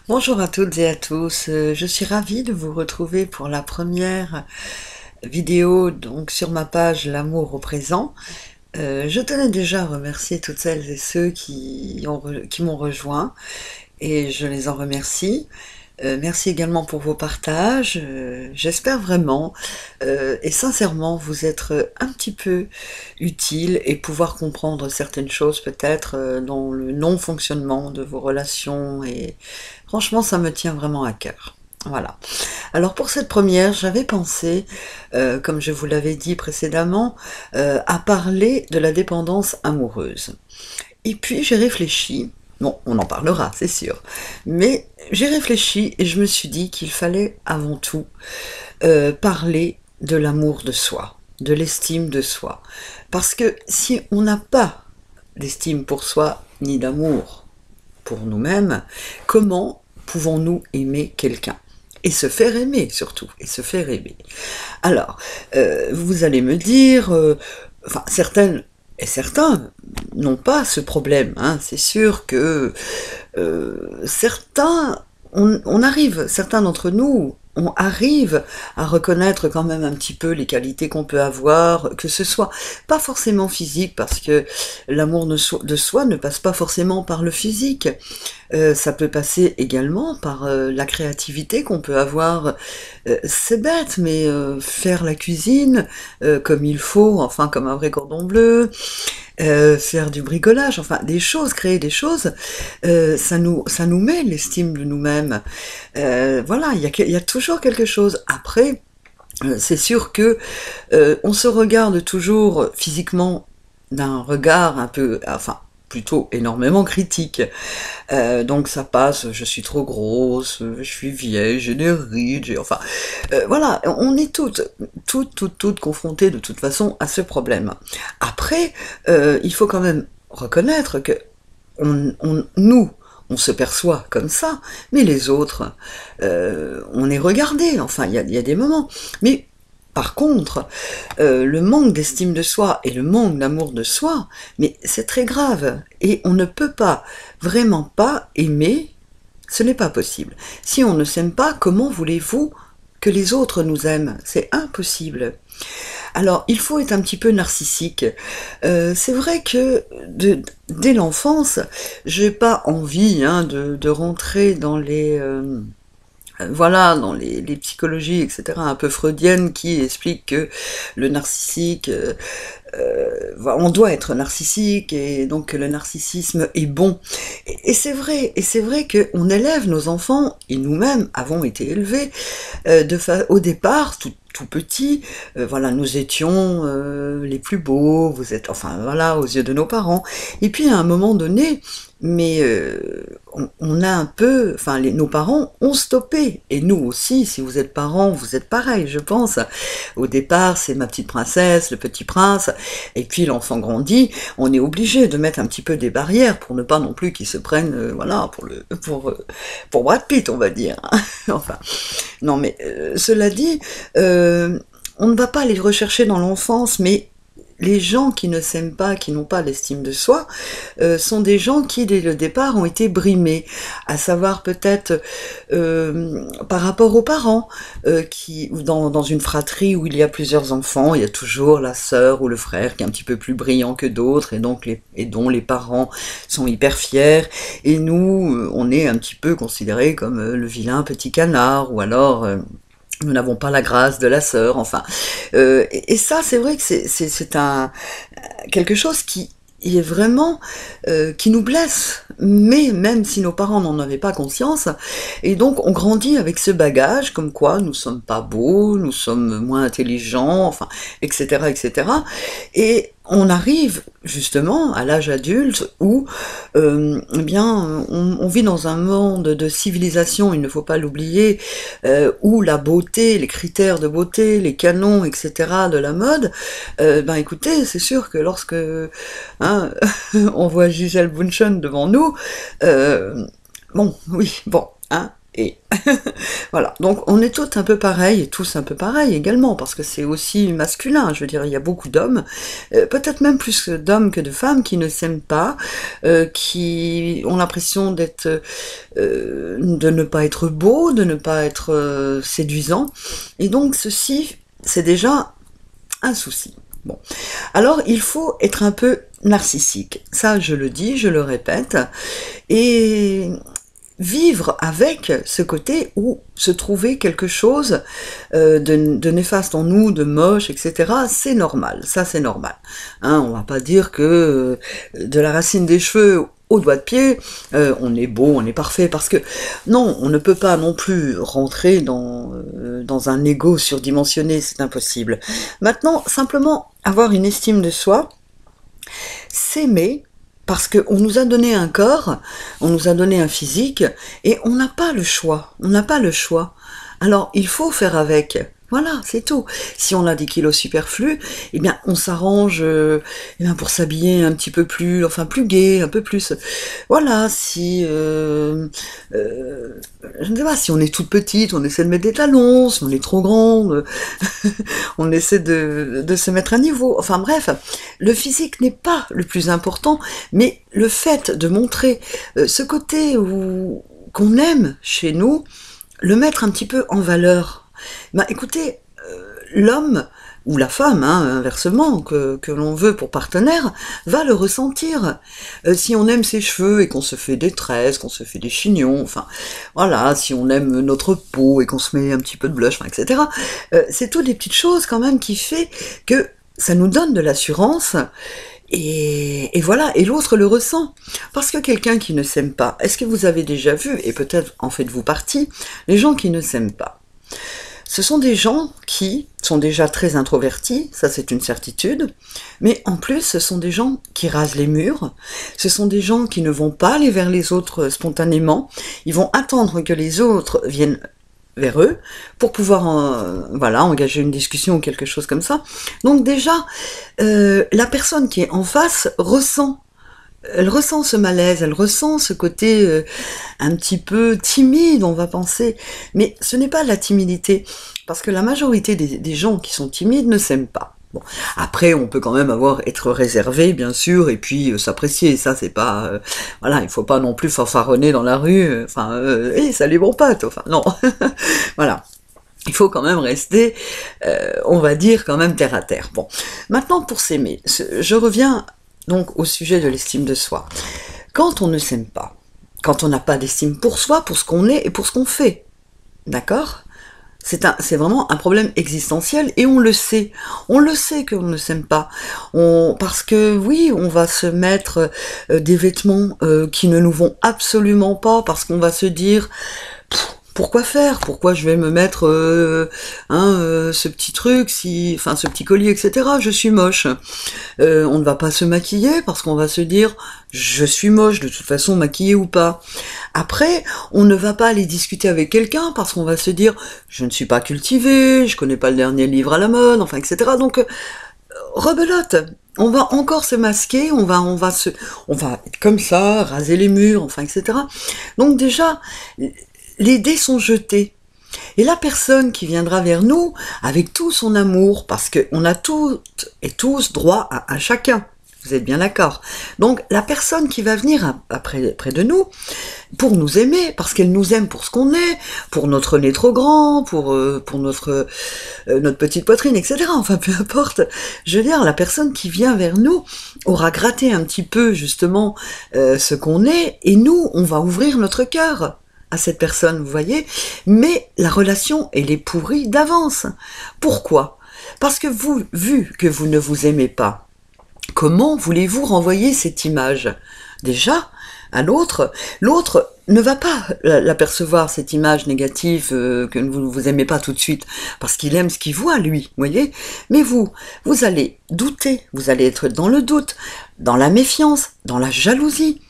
Bonjour à toutes et à tous, je suis ravie de vous retrouver pour la première vidéo donc sur ma page L'amour au présent. Je tenais déjà à remercier toutes celles et ceux qui m'ont rejoint et je les en remercie. Merci également pour vos partages, j'espère vraiment et sincèrement vous être un petit peu utile et pouvoir comprendre certaines choses peut-être dans le non-fonctionnement de vos relations et franchement ça me tient vraiment à cœur. Voilà. Alors pour cette première, j'avais pensé, comme je vous l'avais dit précédemment, à parler de la dépendance amoureuse. Et puis j'ai réfléchi, bon, on en parlera, c'est sûr, mais j'ai réfléchi et je me suis dit qu'il fallait avant tout parler de l'amour de soi, de l'estime de soi. Parce que si on n'a pas d'estime pour soi, ni d'amour pour nous-mêmes, comment pouvons-nous aimer quelqu'un? Et se faire aimer surtout, et se faire aimer. Alors, vous allez me dire, enfin certaines et certains n'ont pas ce problème, hein. C'est sûr que certains, on arrive, certains d'entre nous, on arrive à reconnaître quand même un petit peu les qualités qu'on peut avoir, que ce soit pas forcément physique, parce que l'amour de soi ne passe pas forcément par le physique. Ça peut passer également par la créativité qu'on peut avoir. C'est bête, mais faire la cuisine comme il faut, enfin comme un vrai cordon bleu, faire du bricolage, enfin des choses, créer des choses, ça nous met l'estime de nous-mêmes. Voilà, il y a toujours quelque chose. Après, c'est sûr que on se regarde toujours physiquement d'un regard un peu, enfin plutôt énormément critique. Donc ça passe, je suis trop grosse, je suis vieille, j'ai des rides, enfin voilà, on est toutes confrontées de toute façon à ce problème. Après, il faut quand même reconnaître que nous, on se perçoit comme ça, mais les autres, on est regardé, enfin il y a des moments. Mais par contre, le manque d'estime de soi et le manque d'amour de soi, mais c'est très grave. Et on ne peut pas, vraiment pas aimer, ce n'est pas possible. Si on ne s'aime pas, comment voulez-vous que les autres nous aiment? C'est impossible. Alors, il faut être un petit peu narcissique. C'est vrai que dès l'enfance, j'ai pas envie hein, de rentrer dans les... voilà, dans les psychologies, etc., un peu freudiennes, qui expliquent que le narcissique, on doit être narcissique, et donc que le narcissisme est bon. Et c'est vrai qu'on élève nos enfants, et nous-mêmes avons été élevés, au départ, tout petit, voilà, nous étions les plus beaux, vous êtes, enfin voilà, aux yeux de nos parents. Et puis à un moment donné, mais on a un peu, enfin nos parents ont stoppé, et nous aussi, si vous êtes parents, vous êtes pareil, je pense. Au départ, c'est ma petite princesse, le petit prince, et puis l'enfant grandit, on est obligé de mettre un petit peu des barrières pour ne pas non plus qu'il se prenne, voilà, pour Brad Pitt, on va dire. Enfin, non mais cela dit, on ne va pas les rechercher dans l'enfance, mais les gens qui ne s'aiment pas, qui n'ont pas l'estime de soi, sont des gens qui, dès le départ, ont été brimés, à savoir peut-être par rapport aux parents, dans une fratrie où il y a plusieurs enfants, il y a toujours la sœur ou le frère qui est un petit peu plus brillant que d'autres, et donc et dont les parents sont hyper fiers, et nous, on est un petit peu considérés comme le vilain petit canard, ou alors... nous n'avons pas la grâce de la sœur, enfin. Et ça, c'est vrai que c'est quelque chose qui est vraiment qui nous blesse, mais même si nos parents n'en avaient pas conscience, et donc on grandit avec ce bagage, comme quoi nous sommes pas beaux, nous sommes moins intelligents, enfin, etc., etc. Et on arrive justement à l'âge adulte où, eh bien, on vit dans un monde de civilisation, il ne faut pas l'oublier, où la beauté, les critères de beauté, les canons, etc. de la mode, ben écoutez, c'est sûr que lorsque hein, on voit Gisèle Bündchen devant nous, bon, oui, bon, hein, Et voilà, donc on est toutes un peu pareils, et tous un peu pareils également, parce que c'est aussi masculin, je veux dire, il y a beaucoup d'hommes, peut-être même plus d'hommes que de femmes, qui ne s'aiment pas, qui ont l'impression de ne pas être beaux, de ne pas être séduisants, et donc ceci, c'est déjà un souci. Bon, alors il faut être un peu narcissique, ça je le dis, je le répète, et vivre avec ce côté où se trouver quelque chose de néfaste en nous, de moche, etc., c'est normal, ça c'est normal. Hein, on va pas dire que de la racine des cheveux au doigt de pied, on est beau, on est parfait, parce que non, on ne peut pas non plus rentrer dans un ego surdimensionné, c'est impossible. Maintenant, simplement avoir une estime de soi, s'aimer, parce qu'on nous a donné un corps, on nous a donné un physique, et on n'a pas le choix, on n'a pas le choix. Alors, il faut faire avec. Voilà, c'est tout. Si on a des kilos superflus, eh bien, on s'arrange pour s'habiller un petit peu plus, enfin plus gai, un peu plus. Voilà, si je ne sais pas, si on est toute petite, on essaie de mettre des talons, si on est trop grande, on essaie de se mettre à niveau. Enfin bref, le physique n'est pas le plus important, mais le fait de montrer ce côté qu'on aime chez nous, le mettre un petit peu en valeur. Bah écoutez, l'homme ou la femme, hein, inversement, que l'on veut pour partenaire, va le ressentir. Si on aime ses cheveux et qu'on se fait des tresses, qu'on se fait des chignons, enfin, voilà, si on aime notre peau et qu'on se met un petit peu de blush, enfin, etc., c'est toutes des petites choses quand même qui fait que ça nous donne de l'assurance, et voilà, et l'autre le ressent. Parce que quelqu'un qui ne s'aime pas, est-ce que vous avez déjà vu, et peut-être en faites-vous partie, les gens qui ne s'aiment pas? Ce sont des gens qui sont déjà très introvertis, ça c'est une certitude, mais en plus ce sont des gens qui rasent les murs, ce sont des gens qui ne vont pas aller vers les autres spontanément, ils vont attendre que les autres viennent vers eux pour pouvoir voilà, engager une discussion ou quelque chose comme ça. Donc déjà, la personne qui est en face elle ressent ce malaise, elle ressent ce côté un petit peu timide, on va penser. Mais ce n'est pas de la timidité, parce que la majorité des gens qui sont timides ne s'aiment pas. Bon, après, on peut quand même être réservé, bien sûr, et puis s'apprécier. Ça, c'est pas, voilà, il faut pas non plus fanfaronner dans la rue. Enfin, hey, salut mon pote. Enfin, non, voilà. Il faut quand même rester, on va dire, quand même terre à terre. Bon, maintenant pour s'aimer, je reviens donc au sujet de l'estime de soi. Quand on ne s'aime pas, quand on n'a pas d'estime pour soi, pour ce qu'on est et pour ce qu'on fait, d'accord ? C'est vraiment un problème existentiel, et on le sait. On le sait qu'on ne s'aime pas. Parce que oui, on va se mettre des vêtements qui ne nous vont absolument pas, parce qu'on va se dire... Pourquoi faire? Pourquoi je vais me mettre ce petit truc, enfin ce petit collier, etc. Je suis moche. On ne va pas se maquiller parce qu'on va se dire je suis moche, de toute façon maquillée ou pas. Après, on ne va pas aller discuter avec quelqu'un parce qu'on va se dire je ne suis pas cultivée, je connais pas le dernier livre à la mode, enfin etc. Donc rebelote. On va encore se masquer, on va être comme ça, raser les murs, enfin etc. Donc déjà, les dés sont jetés. Et la personne qui viendra vers nous, avec tout son amour, parce qu'on a toutes et tous droit à un chacun, vous êtes bien d'accord. Donc la personne qui va venir près de nous, pour nous aimer, parce qu'elle nous aime pour ce qu'on est, pour notre nez trop grand, pour notre petite poitrine, etc. Enfin peu importe, je veux dire, la personne qui vient vers nous aura gratté un petit peu justement ce qu'on est, et nous, on va ouvrir notre cœur à cette personne, vous voyez, mais la relation, elle est pourrie d'avance. Pourquoi? Parce que vous, vu que vous ne vous aimez pas, comment voulez-vous renvoyer cette image? Déjà, à l'autre ne va pas l'apercevoir, cette image négative que vous ne vous aimez pas tout de suite, parce qu'il aime ce qu'il voit, lui, vous voyez. Mais vous allez douter, vous allez être dans le doute, dans la méfiance, dans la jalousie.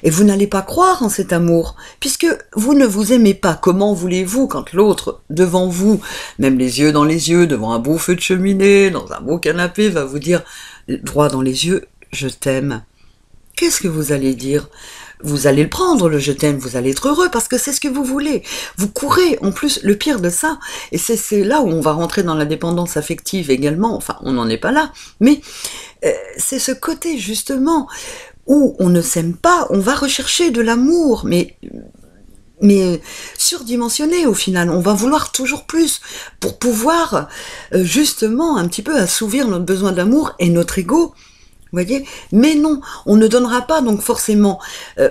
Et vous n'allez pas croire en cet amour, puisque vous ne vous aimez pas. Comment voulez-vous, quand l'autre, devant vous, même les yeux dans les yeux, devant un beau feu de cheminée, dans un beau canapé, va vous dire, droit dans les yeux, je t'aime. Qu'est-ce que vous allez dire? vous allez le prendre, le je t'aime, vous allez être heureux parce que c'est ce que vous voulez. Vous courez, en plus, le pire de ça, et c'est là où on va rentrer dans la dépendance affective également, enfin, on n'en est pas là, mais c'est ce côté, justement, où on ne s'aime pas, on va rechercher de l'amour, mais surdimensionné au final, on va vouloir toujours plus pour pouvoir justement un petit peu assouvir notre besoin d'amour et notre ego, vous voyez. Mais non, on ne donnera pas, donc forcément,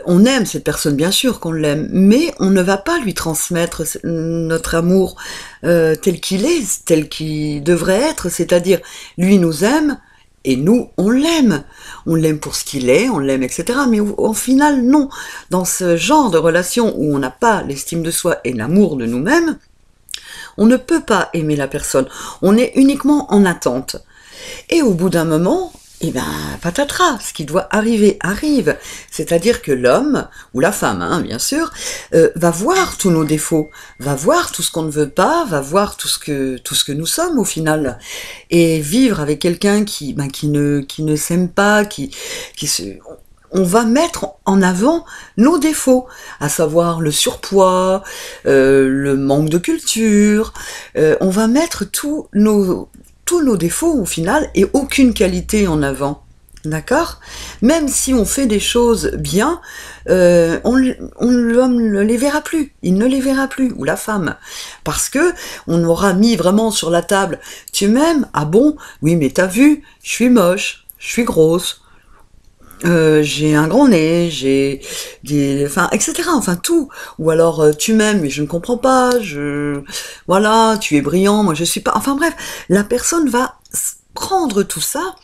on aime cette personne, bien sûr qu'on l'aime, mais on ne va pas lui transmettre notre amour tel qu'il est, tel qu'il devrait être, c'est-à-dire, lui nous aime, et nous, on l'aime pour ce qu'il est, on l'aime, etc. Mais au final, non. Dans ce genre de relation où on n'a pas l'estime de soi et l'amour de nous-mêmes, on ne peut pas aimer la personne. On est uniquement en attente. Et au bout d'un moment, eh ben, patatras, ce qui doit arriver arrive. C'est-à-dire que l'homme, ou la femme, hein, bien sûr, va voir tous nos défauts, va voir tout ce qu'on ne veut pas, va voir tout ce que nous sommes au final. Et vivre avec quelqu'un qui ne s'aime pas, on va mettre en avant nos défauts, à savoir le surpoids, le manque de culture, on va mettre tous nos défauts au final et aucune qualité en avant. D'accord? Même si on fait des choses bien, l'homme ne les verra plus, il ne les verra plus, ou la femme. Parce que on aura mis vraiment sur la table, tu m'aimes? Ah bon? Oui, mais t'as vu, je suis moche, je suis grosse, j'ai un grand nez, j'ai des, enfin, etc. Enfin tout. Ou alors tu m'aimes, mais je ne comprends pas. Voilà, tu es brillant, moi je suis pas. Enfin bref, la personne va prendre tout ça.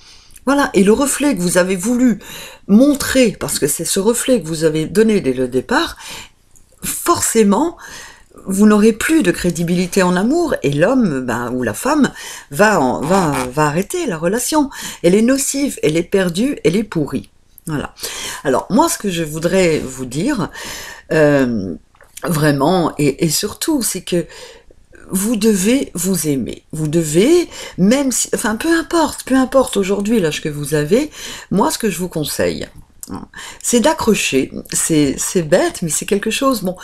Voilà, et le reflet que vous avez voulu montrer, parce que c'est ce reflet que vous avez donné dès le départ, forcément, vous n'aurez plus de crédibilité en amour, et l'homme, ou la femme, va arrêter la relation. Elle est nocive, elle est perdue, elle est pourrie. Voilà. Alors, moi, ce que je voudrais vous dire, vraiment, et surtout, c'est que vous devez vous aimer. Vous devez, même si, enfin, peu importe aujourd'hui l'âge que vous avez, moi, ce que je vous conseille, c'est d'accrocher. C'est bête, mais c'est quelque chose, bon,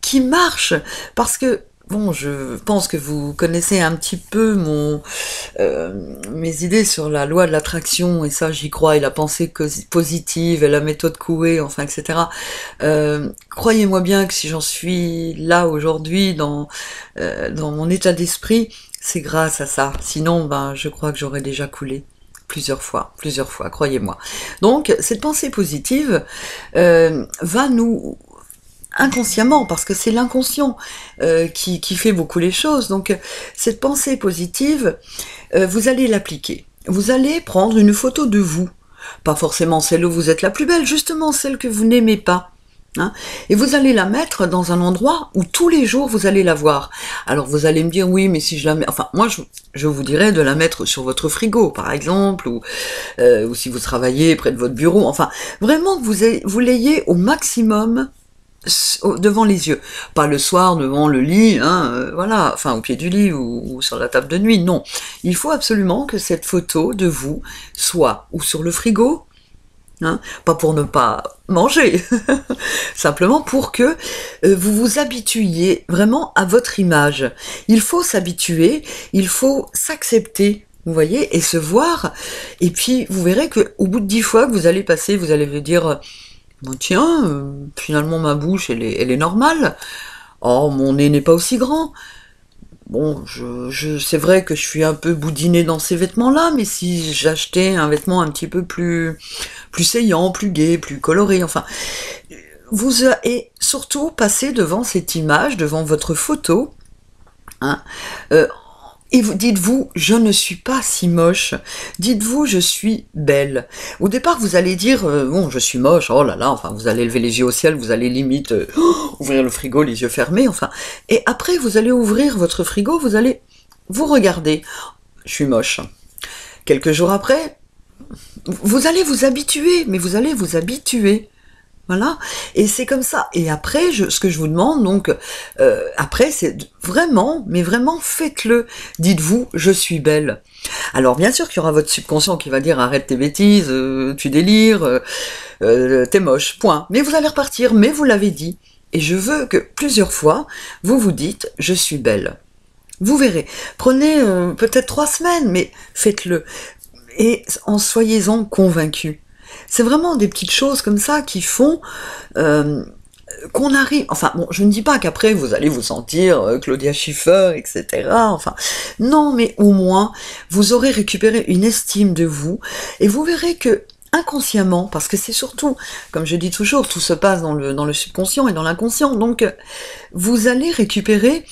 qui marche, parce que bon, je pense que vous connaissez un petit peu mes idées sur la loi de l'attraction, et ça j'y crois, et la pensée positive, et la méthode Coué, enfin, etc. Croyez-moi bien que si j'en suis là aujourd'hui dans mon état d'esprit, c'est grâce à ça. Sinon, je crois que j'aurais déjà coulé. Plusieurs fois, croyez-moi. Donc, cette pensée positive va nous inconsciemment, parce que c'est l'inconscient qui fait beaucoup les choses. Donc cette pensée positive, vous allez l'appliquer. Vous allez prendre une photo de vous, pas forcément celle où vous êtes la plus belle, justement celle que vous n'aimez pas. Hein, et vous allez la mettre dans un endroit où tous les jours vous allez la voir. Alors vous allez me dire oui, mais si je la mets, enfin moi je vous dirais de la mettre sur votre frigo par exemple, ou si vous travaillez près de votre bureau, enfin vraiment que vous l'ayez au maximum devant les yeux, pas le soir devant le lit, hein, voilà, enfin au pied du lit ou sur la table de nuit, non. Il faut absolument que cette photo de vous soit ou sur le frigo, hein, pas pour ne pas manger, simplement pour que vous vous habituiez vraiment à votre image. Il faut s'habituer, il faut s'accepter, vous voyez, et se voir, et puis vous verrez que au bout de 10 fois que vous allez passer, vous allez vous dire bon, tiens, finalement ma bouche elle est normale. Oh, mon nez n'est pas aussi grand. Bon, c'est vrai que je suis un peu boudinée dans ces vêtements-là, mais si j'achetais un vêtement un petit peu plus saillant, plus gai, plus coloré, enfin, et surtout passer devant cette image, devant votre photo, hein, et dites-vous, je ne suis pas si moche. Dites-vous, je suis belle. Au départ, vous allez dire, bon, je suis moche, oh là là, enfin, vous allez lever les yeux au ciel, vous allez limite ouvrir le frigo, les yeux fermés, enfin. Et après, vous allez ouvrir votre frigo, vous allez vous regarder. Je suis moche. Quelques jours après, vous allez vous habituer, mais vous allez vous habituer. Voilà, et c'est comme ça. Et après, ce que je vous demande, donc, après, c'est vraiment, mais vraiment, faites-le. Dites-vous, je suis belle. Alors bien sûr qu'il y aura votre subconscient qui va dire arrête tes bêtises, tu délires, t'es moche, point. Mais vous allez repartir, mais vous l'avez dit. Et je veux que plusieurs fois, vous vous dites je suis belle. Vous verrez. Prenez peut-être 3 semaines, mais faites-le. Et en soyez-en convaincus. C'est vraiment des petites choses comme ça qui font qu'on arrive... Enfin, bon, je ne dis pas qu'après vous allez vous sentir Claudia Schiffer, etc. Enfin, non, mais au moins, vous aurez récupéré une estime de vous, et vous verrez que inconsciemment, parce que c'est surtout, comme je dis toujours, tout se passe dans le subconscient et dans l'inconscient, donc vous allez récupérer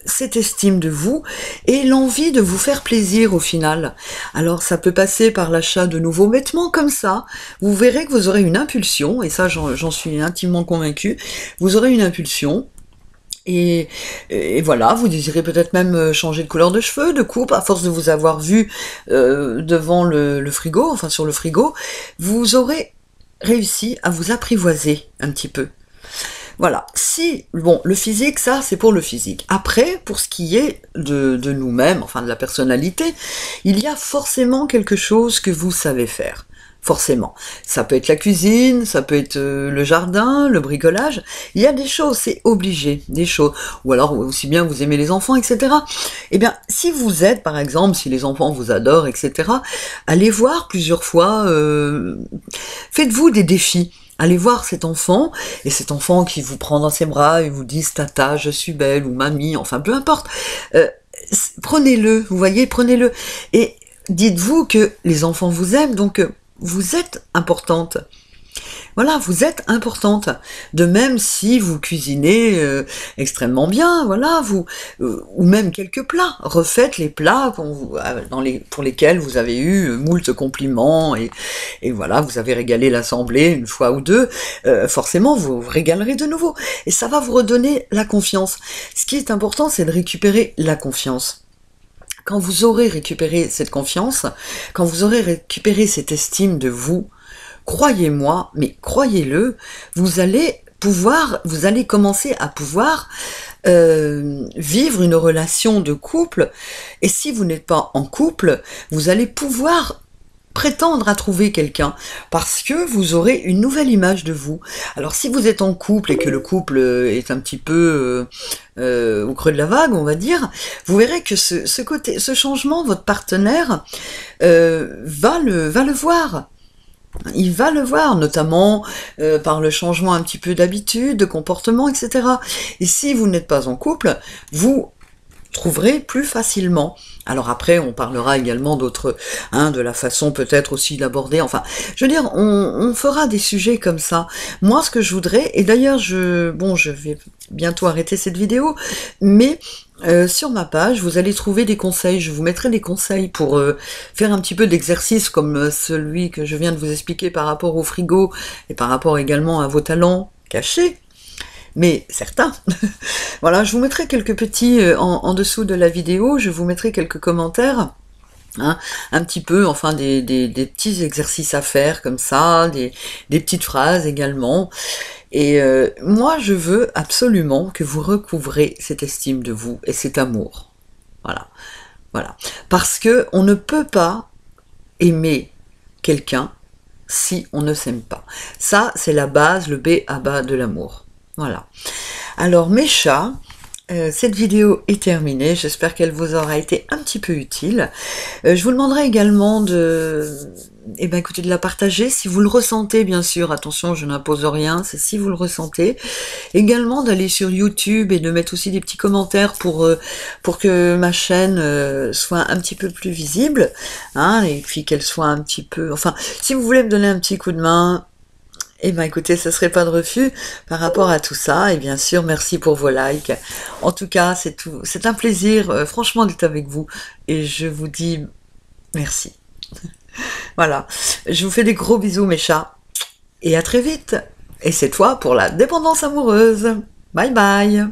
cette estime de vous et l'envie de vous faire plaisir au final. Alors ça peut passer par l'achat de nouveaux vêtements comme ça, vous verrez que vous aurez une impulsion, et ça j'en suis intimement convaincue, vous aurez une impulsion, et voilà, vous désirez peut-être même changer de couleur de cheveux, de coupe, à force de vous avoir vu devant le frigo, enfin sur le frigo, vous aurez réussi à vous apprivoiser un petit peu. Voilà, si, bon, le physique, ça, c'est pour le physique. Après, pour ce qui est de nous-mêmes, enfin de la personnalité, il y a forcément quelque chose que vous savez faire. Forcément. Ça peut être la cuisine, ça peut être le jardin, le bricolage. Il y a des choses, c'est obligé, des choses. Ou alors, aussi bien vous aimez les enfants, etc. Eh bien, si vous êtes, par exemple, si les enfants vous adorent, etc., allez voir plusieurs fois, faites-vous des défis. Allez voir cet enfant, et cet enfant qui vous prend dans ses bras et vous dit « Tata, je suis belle » ou « Mamie », enfin peu importe. Prenez-le, vous voyez, prenez-le. Et dites-vous que les enfants vous aiment, donc vous êtes importante. Voilà, vous êtes importante. De même si vous cuisinez extrêmement bien, voilà, ou même quelques plats. Refaites les plats pour lesquels vous avez eu moult compliments et voilà, vous avez régalé l'assemblée une fois ou deux. Forcément, vous vous régalerez de nouveau. Et ça va vous redonner la confiance. Ce qui est important, c'est de récupérer la confiance. Quand vous aurez récupéré cette confiance, quand vous aurez récupéré cette estime de vous, croyez-moi, mais croyez-le, vous allez commencer à pouvoir vivre une relation de couple, et si vous n'êtes pas en couple, vous allez pouvoir prétendre à trouver quelqu'un, parce que vous aurez une nouvelle image de vous. Alors si vous êtes en couple et que le couple est un petit peu au creux de la vague, on va dire, vous verrez que ce changement, votre partenaire va le voir. Il va le voir, notamment par le changement un petit peu d'habitude, de comportement, etc. Et si vous n'êtes pas en couple, vous trouverez plus facilement. Alors après, on parlera également d'autres, de la façon peut-être aussi d'aborder, enfin, je veux dire, on fera des sujets comme ça. Moi, ce que je voudrais, et d'ailleurs, je vais bientôt arrêter cette vidéo, mais sur ma page, vous allez trouver des conseils, je vous mettrai des conseils pour faire un petit peu d'exercice comme celui que je viens de vous expliquer par rapport au frigo, et par rapport également à vos talents cachés, mais certains. Voilà, je vous mettrai quelques petits, en dessous de la vidéo, je vous mettrai quelques commentaires, un petit peu, enfin des petits exercices à faire comme ça, des petites phrases également. Et moi, je veux absolument que vous recouvrez cette estime de vous et cet amour. Voilà, voilà. Parce que on ne peut pas aimer quelqu'un si on ne s'aime pas. Ça, c'est la base, le B à bas de l'amour. Voilà. Alors, mes chats, cette vidéo est terminée, j'espère qu'elle vous aura été un petit peu utile. Je vous demanderai également écoutez, de la partager si vous le ressentez, bien sûr, attention, je n'impose rien, c'est si vous le ressentez. Également d'aller sur YouTube et de mettre aussi des petits commentaires pour que ma chaîne soit un petit peu plus visible, et puis qu'elle soit un petit peu... Enfin, si vous voulez me donner un petit coup de main, écoutez, ce serait pas de refus par rapport à tout ça, et bien sûr, merci pour vos likes. En tout cas, c'est un plaisir, franchement, d'être avec vous, et je vous dis merci. Voilà, je vous fais des gros bisous, mes chats, et à très vite. Et c'est toi pour la dépendance amoureuse. Bye bye.